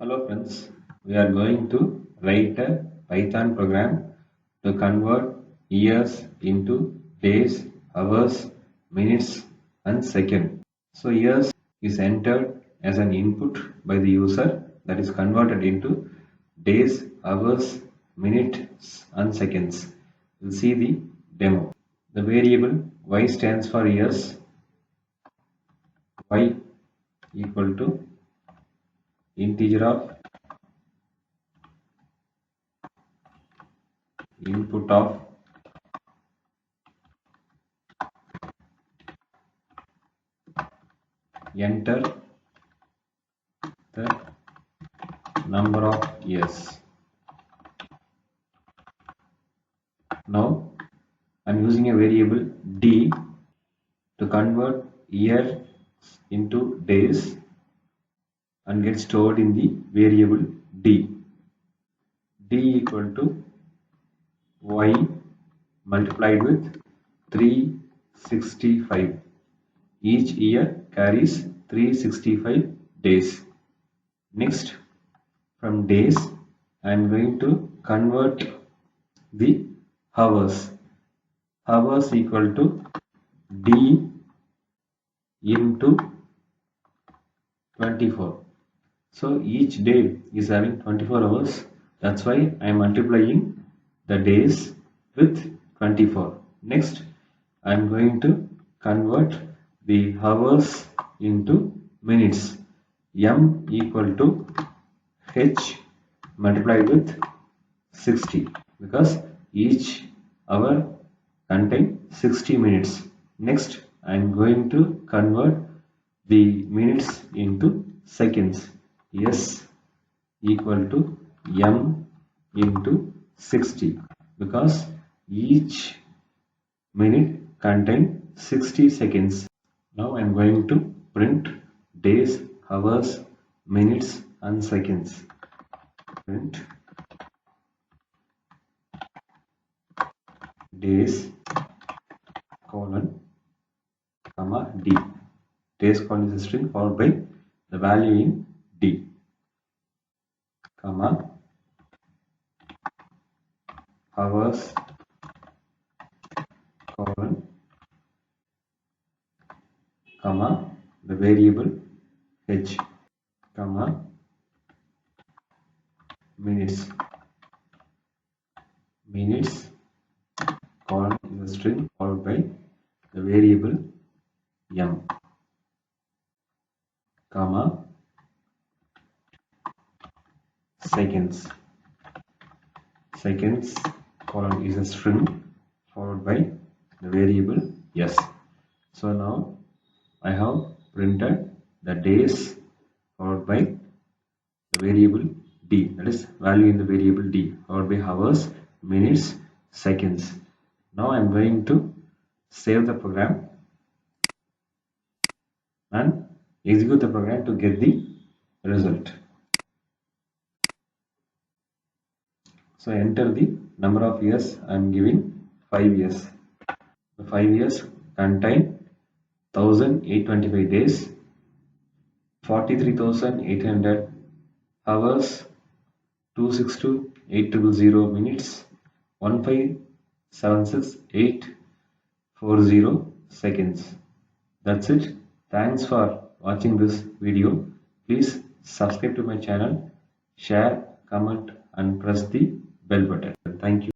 Hello friends, we are going to write a Python program to convert years into days, hours, minutes and seconds. So years is entered as an input by the user that is converted into days, hours, minutes and seconds. We'll see the demo. The variable y stands for years, y equal to integer of input of enter the number of years. Now I'm using a variable d to convert year into days and get stored in the variable d. D equal to y multiplied with 365. Each year carries 365 days. Next, from days I am going to convert the hours. Hours equal to d into 24. So each day is having 24 hours. That's why I am multiplying the days with 24. Next, I am going to convert the hours into minutes. M equal to H multiplied with 60 because each hour contains 60 minutes. Next, I am going to convert the minutes into seconds. S equal to M into 60 because each minute contains 60 seconds. Now I am going to print days, hours, minutes and seconds. Print days colon comma d. Days colon is a string followed by the value in d comma hours colon comma the variable h comma minutes colon is a string followed by the variable m comma seconds colon is a string followed by the variable s. So now I have printed the days followed by the variable d, that is value in the variable d, followed by hours, minutes, seconds. Now I am going to save the program and execute the program to get the result. So enter the number of years. I am giving 5 years. The 5 years contain 1825 days, 43,800 hours, 262,800 minutes, 1576,840 seconds. That's it. Thanks for watching this video. Please subscribe to my channel, share, comment and press the bell button. Thank you.